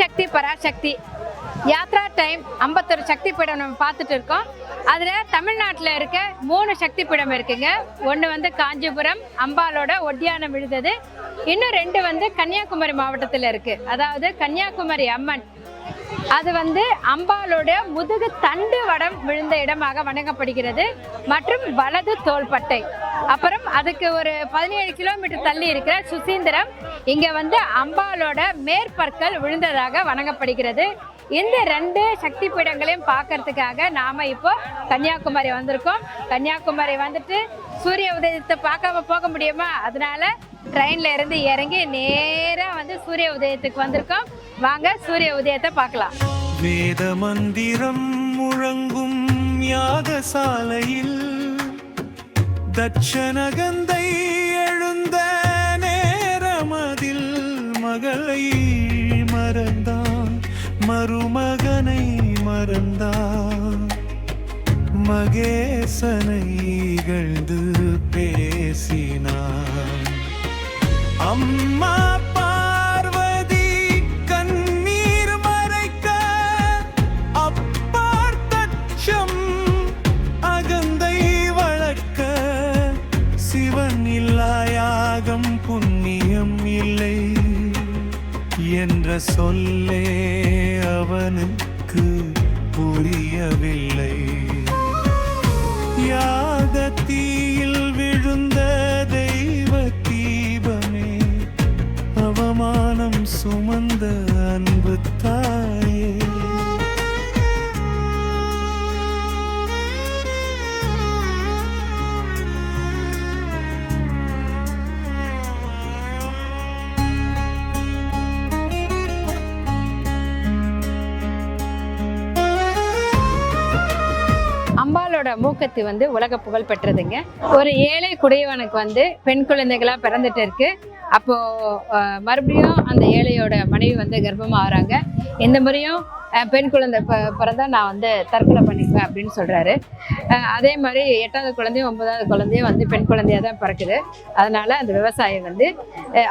Shakti Parashakti Yatra time 51 சக்தி பீடம் நம்ம பார்த்துட்டு இருக்கோம். அதில் தமிழ்நாட்டில் இருக்க 3 சக்தி பீடம் இருக்குங்க. ஒன்று வந்து காஞ்சிபுரம் அம்பாலோட ஒட்டியானம் விழுந்தது, இன்னும் 2 வந்து கன்னியாகுமரி மாவட்டத்தில் இருக்குது. அதாவது கன்னியாகுமரி அம்மன் அது வந்து அம்பாலோட முதுகு தண்டு வடம் விழுந்த இடமாக வணங்கப்படுகிறது மற்றும் வலது தோள்பட்டை. அப்புறம் அதுக்கு ஒரு 17 கிலோமீட்டர் தள்ளி இருக்கிற சுசீந்திரம் இங்கே வந்து அம்பாலோட மேற்பற்கள் விழுந்ததாக வணங்கப்படுகிறது. இந்த 2 சக்தி பீடங்களையும் பார்க்கறதுக்காக நாம் இப்போ கன்னியாகுமரி வந்திருக்கோம். கன்னியாகுமரி வந்துட்டு சூரிய உதயத்தை பார்க்காம போக முடியுமா? அதனால ட்ரெயினில் இருந்து இறங்கி நேராக வந்து சூரிய உதயத்துக்கு வந்திருக்கோம். வாங்க சூரிய உதயத்தை பார்க்கலாம். வேத மந்திரம் முழங்கும் யாகசாலையில் தட்சணகந்தை எழுந்த நேரமதில் மகளை மறந்தான், மருமகனை மறந்தான், மகேசனை இகழ்ந்து பேசினான். அம்மா பார்வதி கண்ணீர் மறைக்க அப்பார் தட்சம் அகந்தை வளர்க்க, சிவன் இல்லாயாகம் புண்ணியம் இல்லை என்ற சொல்லே அவனுக்கு புரியவில்லை. யாகத்தீயில் விழுந்த தெய்வ தீபமே, அவமானம் சுமந்த அன்பு தாயே, அம்பாலோட மூக்கத்தி வந்து உலக புகழ் பெற்றதுங்க. ஒரு ஏழை குடியவனுக்கு வந்து பெண் குழந்தைகளா பிறந்துட்டு இருக்கு. அப்போ மறுபடியும் அந்த ஏழையோட மனைவி வந்து கர்ப்பமாக ஆகிறாங்க. இந்த முறையும் பெண் குழந்தை பிறந்தா நான் வந்து தற்கொலை பண்ணிக்குவேன் அப்படின்னு சொல்றாரு. அதே மாதிரி 8வது குழந்தையும் 9வது குழந்தையும் வந்து பெண் குழந்தையா தான் பிறக்குது. அதனால அந்த விவசாயி வந்து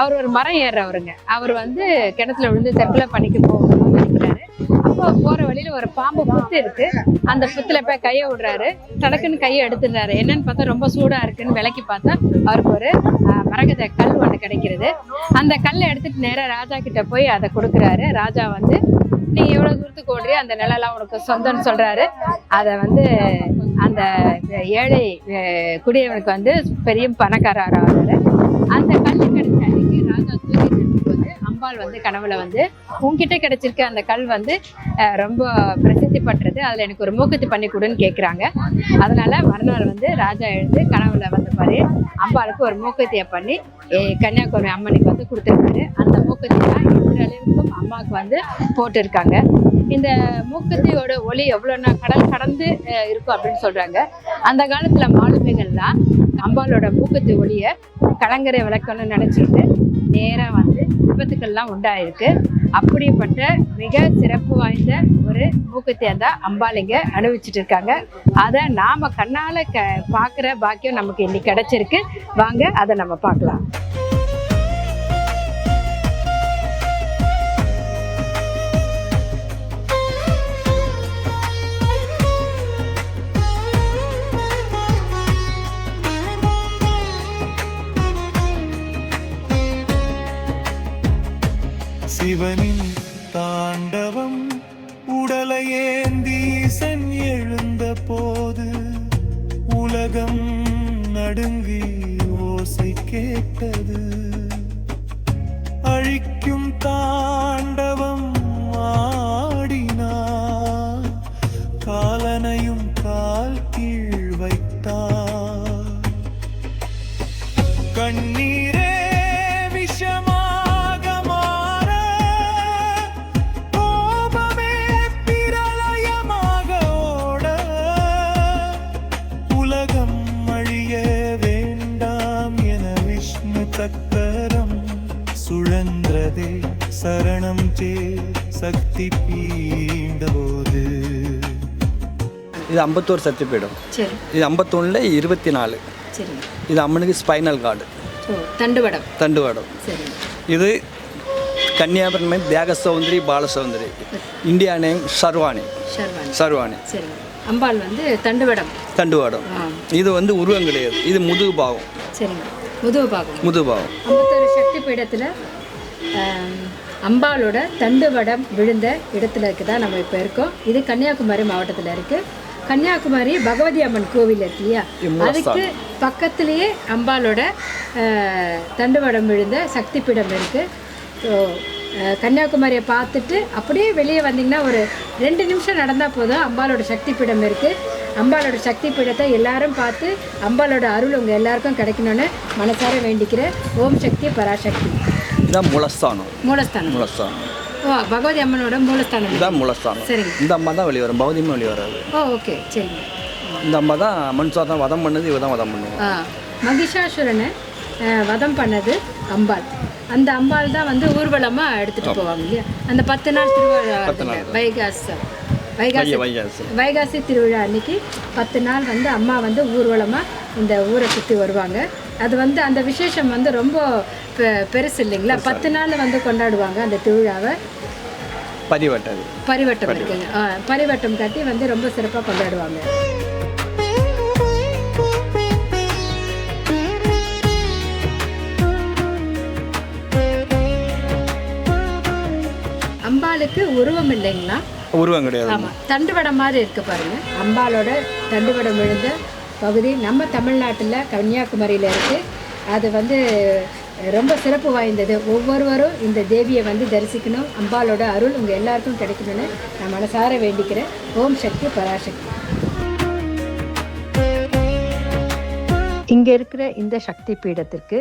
அவர் ஒரு மரம் ஏறுறவருங்க. அவர் வந்து கிணத்துல விழுந்து தற்கொலை பண்ணிக்க போகணும்னு நினைக்கிறாரு. அப்போ போற வழியில ஒரு பாம்பு புத்து இருக்கு. அந்த புத்துல போய் கையை விடுறாரு. தடக்குன்னு கையை எடுத்துடுறாரு. என்னன்னு பார்த்தா ரொம்ப சூடா இருக்குன்னு விலைக்கு பார்த்தா அவருக்கு ஒரு மரகத கல் ஒன்று கிடைக்கிறது. அந்த கல்லை எடுத்துட்டு நேராக ராஜா கிட்ட போய் அதை கொடுக்குறாரு. ராஜா வந்து நீ எவ்வளவு தூரத்துக்கு ஓடுறியோ அந்த நிலம்லாம் உனக்கு சொந்தம்னு சொல்றாரு. அதை வந்து அந்த ஏழை குடியவனுக்கு வந்து பெரிய பணக்காரர் ஆகிறாரு. அந்த கல் கிடைச்ச அன்னைக்கு ராஜா தூக்கிட்டு இருக்கும்போது அம்பாள் வந்து கனவுல வந்து உன்கிட்ட கிடைச்சிருக்க அந்த கல் வந்து ரொம்ப பிரசித்தி பட்டுறது, அதில் எனக்கு ஒரு மூக்குத்தி பண்ணி கொடுன்னு கேட்குறாங்க. அதனால மறுநாள் வந்து ராஜா எழுந்து கனவுல வந்து பாரு அம்பாளுக்கு ஒரு மூக்குத்தியை பண்ணி கன்னியாகுமரி அம்மனுக்கு வந்து கொடுத்துருக்காரு. அந்த மூக்குத்தி தான் இன்றளவுக்கும் அம்மாவுக்கு வந்து போட்டிருக்காங்க. இந்த மூக்குத்தியோட ஒளி எவ்வளோன்னா கடல் கடந்து இருக்கும் அப்படின்னு சொல்றாங்க. அந்த காலத்துல மாலுமிகள்லாம் அம்பாளோட மூக்குத்தி ஒளியை கலங்கரை விளக்கணும்னு நினைச்சிட்டு நேராக வந்து விபத்துக்கள்லாம் உண்டாயிருக்கு. அப்படிப்பட்ட மிக சிறப்பு வாய்ந்த ஒரு மூக்குத்தியை தான் அம்பாளிங்க அனுபவிச்சுட்டு இருக்காங்க. அதை நாம கண்ணால பார்க்குற பாக்கியம் நமக்கு இன்னைக்கு கிடைச்சிருக்கு. வாங்க அதை நம்ம பார்க்கலாம். சிவனின் தாண்டவம் உடலையேந்தீசன் எழுந்த போது உலகம் நடுங்கி ஓசை கேட்டது. அழிக்கும் தாண்டவம் ஆடினார், காலனையும் கால் கீழ் வைத்தார். கண்ணீரே விஷமா சக்கரம் சுழன்றதே சரணம் சே சக்தி பீண்டபோது. இது 51 சக்தி பீடம். இது 51ல் 24. இது அம்மனுக்கு ஸ்பைனல் கார்டு, தண்டுவடம். இது கன்னியாகுமரி தேக சௌந்தரி பாலசௌந்தரி. இந்தியா நேம் சர்வாணி. சர்வாணி. சரி. அம்பாள் வந்து தண்டுவடம். இது வந்து உருவம் கிடையாது, இது முதுகு பாகம். சரிங்க. முதுகு பாகம். 51 சக்தி பீடத்தில் அம்பாளோட தண்டுவடம் விழுந்த இடத்துல தான் நம்ம இப்போ இருக்கோம். இது கன்னியாகுமரி மாவட்டத்தில் இருக்குது. கன்னியாகுமரி பகவதி அம்மன் கோவில் இருக்கு இல்லையா, அதுக்கு பக்கத்துலேயே அம்பாளோட தண்டுவடம் விழுந்த சக்தி பீடம் இருக்குது. ஸோ கன்னியாகுமரியை பார்த்துட்டு அப்படியே வெளியே வந்தீங்கன்னா ஒரு 2 நிமிஷம் நடந்தால் போதும், அம்பாளோட சக்தி பீடம் இருக்குது. அம்பாளோட சக்தி பீடத்தை எல்லாரும் பார்த்து அம்பாளோட அருள் உங்கள் எல்லாருக்கும் கிடைக்கணும்னு மனசார வேண்டிக்கிற ஓம் சக்தி பராசக்தி. இதுதான் மூலஸ்தானம். ஓ, பகவதி அம்மனோட மூலஸ்தானம். இதுதான் மூலஸ்தானம். சரிங்க. இந்த அம்மா தான் வெளியே வரும், பகவதி அம்மா வெளியே வராது. ஓ, ஓகே, சரிங்க. இந்த அம்மா தான் மனுஷாதான் வதம் பண்ணது, இவ தான் வதம் பண்ணுவோம். மகிஷாசுரனை வதம் பண்ணது அம்பாள். அந்த அம்பாள் தான் வந்து ஊர்வலமாக எடுத்துகிட்டு போவாங்க இல்லையா. அந்த 10 நாள் திருவிழா வைகாசி திருவிழா அன்னைக்கு 10 நாள் வந்து அம்மா வந்து ஊர்வலமாக இந்த ஊரை சுற்றி வருவாங்க. அது வந்து அந்த விசேஷம் வந்து ரொம்ப பெருசு இல்லைங்களா. 10 நாள் வந்து கொண்டாடுவாங்க அந்த திருவிழாவை. பரிவட்டம் இருக்குங்க. பரிவட்டம் கட்டி வந்து ரொம்ப சிறப்பாக கொண்டாடுவாங்க. அம்பாளுக்கு உருவம் இல்லைங்களா? உருவம் கிடையாது. ஆமாம், தண்டுவடம் மாதிரி இருக்கு பாருங்க. அம்பாளோட தண்டுவடம் விழுந்த பகுதி நம்ம தமிழ்நாட்டில் கன்னியாகுமரியில் இருக்குது. அது வந்து ரொம்ப சிறப்பு வாய்ந்தது. ஒவ்வொருவரும் இந்த தேவியை வந்து தரிசிக்கணும். அம்பாளோட அருள் உங்கள் எல்லாருக்கும் கிடைக்கணும்னு நான் மனசார வேண்டிக்கிறேன். ஓம் சக்தி பராசக்தி. இங்கே இருக்கிற இந்த சக்தி பீடத்திற்கு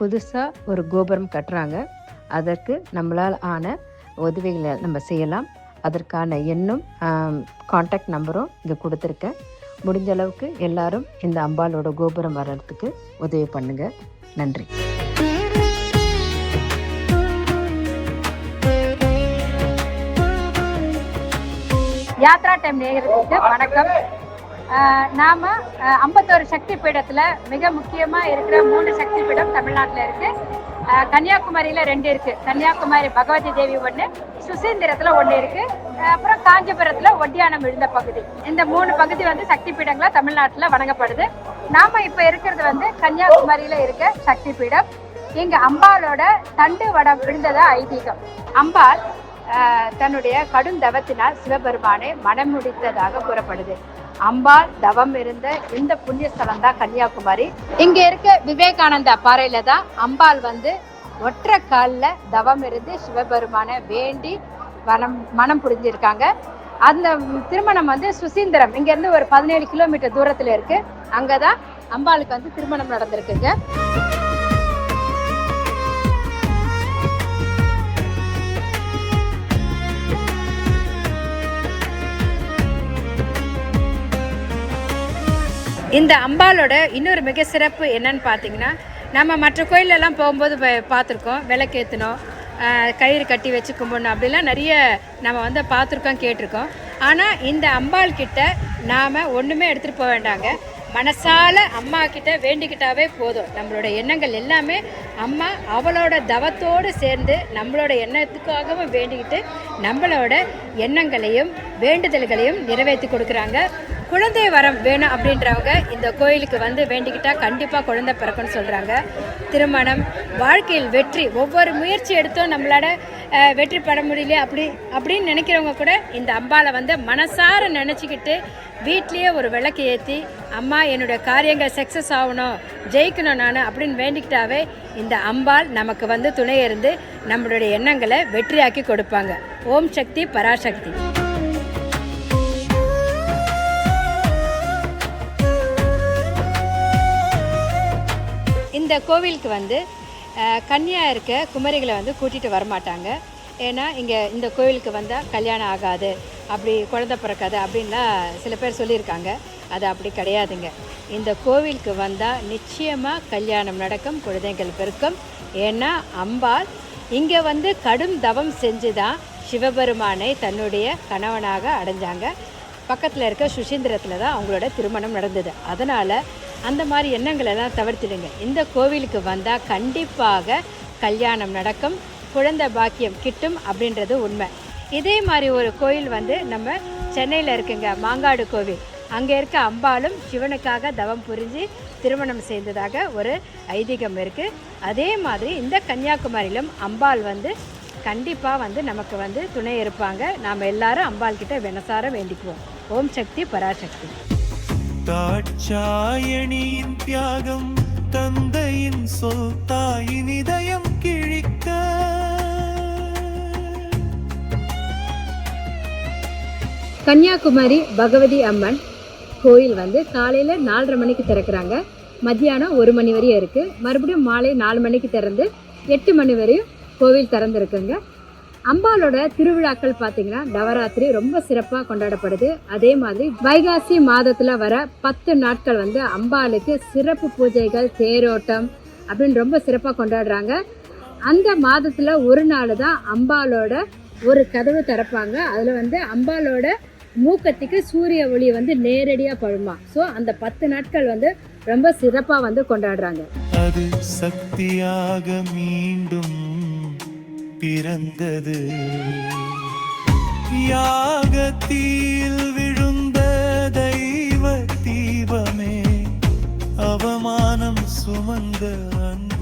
புதுசாக ஒரு கோபுரம் கட்டுறாங்க. அதற்கு நம்மளால் ஆன உதவிகளை நம்ம செய்யலாம். அதற்கான எண்ணும் காண்டாக்ட் நம்பரும் இங்கே கொடுத்துருக்கேன். முடிஞ்ச அளவுக்கு எல்லாரும் இந்த அம்பாளோட கோபுரம் வர்றதுக்கு உதவி பண்ணுங்க. நன்றி. யாத்ரா டைம் நேயர்களுக்கு வணக்கம். நாம் 51 சக்தி பீடத்தில் மிக முக்கியமாக இருக்கிற 3 சக்தி பீடம் தமிழ்நாட்டில் இருக்குது. கன்னியாகுமரியில் 2 இருக்குது. கன்னியாகுமரி பகவதி தேவி ஒன்று, சுசீந்திரத்தில் 1 இருக்குது, அப்புறம் காஞ்சிபுரத்தில் ஒட்டியானம் விழுந்த பகுதி. இந்த 3 பகுதி வந்து சக்தி பீடங்களாக தமிழ்நாட்டில் வணங்கப்படுது. நாம் இப்போ இருக்கிறது வந்து கன்னியாகுமரியில் இருக்க சக்தி பீடம். இங்கே அம்பாளோட தண்டு வடம் விழுந்ததா ஐதீகம். அம்பாள் தன்னுடைய கடும் தவத்தினால் சிவபெருமானை மனம் முடித்ததாக கூறப்படுது. அம்பாள் தவம் இருந்த இந்த புண்ணிய ஸ்தலம் தான் கன்னியாகுமரி. இங்க இருக்க விவேகானந்தா பாறையில தான் அம்பாள் வந்து ஒற்றை காலில் தவம் இருந்து சிவபெருமானை வேண்டி மனம் புரிஞ்சிருக்காங்க. அந்த திருமணம் வந்து சுசீந்திரம் இங்க இருந்து ஒரு 17 கிலோமீட்டர் தூரத்துல இருக்கு. அங்கதான் அம்பாளுக்கு வந்து திருமணம் நடந்திருக்குங்க. இந்த அம்பாளோட இன்னொரு மிக சிறப்பு என்னன்னு பார்த்தீங்கன்னா, நம்ம மற்ற கோயிலெல்லாம் போகும்போது பார்த்துருக்கோம், விளக்கேற்றணும், கயிறு கட்டி வச்சு கும்பிடணும், அப்படிலாம் நிறைய நம்ம வந்து பார்த்துருக்கோம், கேட்டிருக்கோம். ஆனால் இந்த அம்பாள் கிட்ட நாம் ஒன்றுமே எடுத்துகிட்டு போக வேண்டாங்க. மனசால அம்மா கிட்ட வேண்டிக்கிட்டாவே போதும். நம்மளோட எண்ணங்கள் எல்லாமே அம்மா அவளோட தவத்தோடு சேர்ந்து நம்மளோட எண்ணத்துக்காகவும் வேண்டிக்கிட்டு நம்மளோட எண்ணங்களையும் வேண்டுதல்களையும் நிறைவேற்றி கொடுக்குறாங்க. குழந்தை வரம் வேணும் அப்படின்றவங்க இந்த கோயிலுக்கு வந்து வேண்டிக்கிட்டா கண்டிப்பாக குழந்தை பிறக்கும்னு சொல்கிறாங்க. திருமணம், வாழ்க்கையில் வெற்றி, ஒவ்வொரு முயற்சி எடுத்தோம் நம்மளால வெற்றி பெற முடியல அப்படின்னு நினைக்கிறவங்க கூட இந்த அம்பாளை வந்து மனசார நினச்சிக்கிட்டு வீட்லேயே ஒரு விளக்கு ஏற்றி, அம்மா என்னுடைய காரியங்கள் சக்ஸஸ் ஆகணும், ஜெயிக்கணும் நான் அப்படின்னு வேண்டிக்கிட்டாவே இந்த அம்பாள் நமக்கு வந்து துணை இருந்து நம்மளுடைய எண்ணங்களை வெற்றியாக்கி கொடுப்பாங்க. ஓம் சக்தி பராசக்தி. இந்த கோவிலுக்கு வந்து கன்னியாக இருக்க குமரிகளை வந்து கூட்டிகிட்டு வரமாட்டாங்க. ஏன்னா இங்கே இந்த கோவிலுக்கு வந்தால் கல்யாணம் ஆகாது, அப்படி குழந்தை பிறக்காது அப்படின்லாம் சில பேர் சொல்லியிருக்காங்க. அது அப்படி கிடையாதுங்க. இந்த கோவிலுக்கு வந்தால் நிச்சயமாக கல்யாணம் நடக்கும், குழந்தைகள் பிறக்கும். ஏன்னா அம்பாள் இங்கே வந்து கடும் தவம் செஞ்சு தான் சிவபெருமானை தன்னுடைய கணவனாக அடைஞ்சாங்க. பக்கத்தில் இருக்க சுசீந்திரத்தில் தான் அவங்களோட திருமணம் நடந்தது. அதனால் அந்த மாதிரி எண்ணங்களெல்லாம் தவிர்த்துடுங்க. இந்த கோவிலுக்கு வந்தால் கண்டிப்பாக கல்யாணம் நடக்கும், குழந்தை பாக்கியம் கிட்டும் அப்படின்றது உண்மை. இதே மாதிரி ஒரு கோயில் வந்து நம்ம சென்னையில் இருக்குங்க, மாங்காடு கோவில். அங்கே இருக்க அம்பாளும் சிவனுக்காக தவம் புரிஞ்சு திருமணம் செய்ததாக ஒரு ஐதீகம் இருக்குது. அதே மாதிரி இந்த கன்னியாகுமரியிலும் அம்பாள் வந்து கண்டிப்பாக வந்து நமக்கு வந்து துணை இருப்பாங்க. நாம் எல்லாரும் அம்பாள் கிட்ட வெனசார வேண்டிக்குவோம். ஓம் சக்தி பராசக்தி. தாட்சாயணியின் தியாகம், தந்தையின் சொல் தாயின் இதயம் கிழிக்க. கன்னியாகுமரி பகவதி அம்மன் கோயில் வந்து காலையில் 4:30 மணிக்கு திறக்கிறாங்க. மத்தியானம் 1 மணி வரையும் இருக்குது. மறுபடியும் மாலை 4 மணிக்கு திறந்து 8 மணி வரையும் கோவில் திறந்துருக்குங்க. அம்பாலோட திருவிழாக்கள் பார்த்திங்கன்னா நவராத்திரி ரொம்ப சிறப்பாக கொண்டாடப்படுது. அதே மாதிரி வைகாசி மாதத்தில் வர 10 நாட்கள் வந்து அம்பாளுக்கு சிறப்பு பூஜைகள், தேரோட்டம் அப்படின்னு ரொம்ப சிறப்பாக கொண்டாடுறாங்க. அந்த மாதத்தில் ஒரு நாள் தான் அம்பாலோட ஒரு கதவு திறப்பாங்க. அதில் வந்து அம்பாலோட மூக்கத்திக்கு சூரிய ஒளி வந்து நேரடியாக படுமா. ஸோ அந்த 10 நாட்கள் வந்து ரொம்ப சிறப்பாக வந்து கொண்டாடுறாங்க. அது சக்தியாக மீண்டும் பிறந்தது. யாகத்தில் விழுந்த தெய்வ தீபமே, அவமானம் சுமந்த அந்த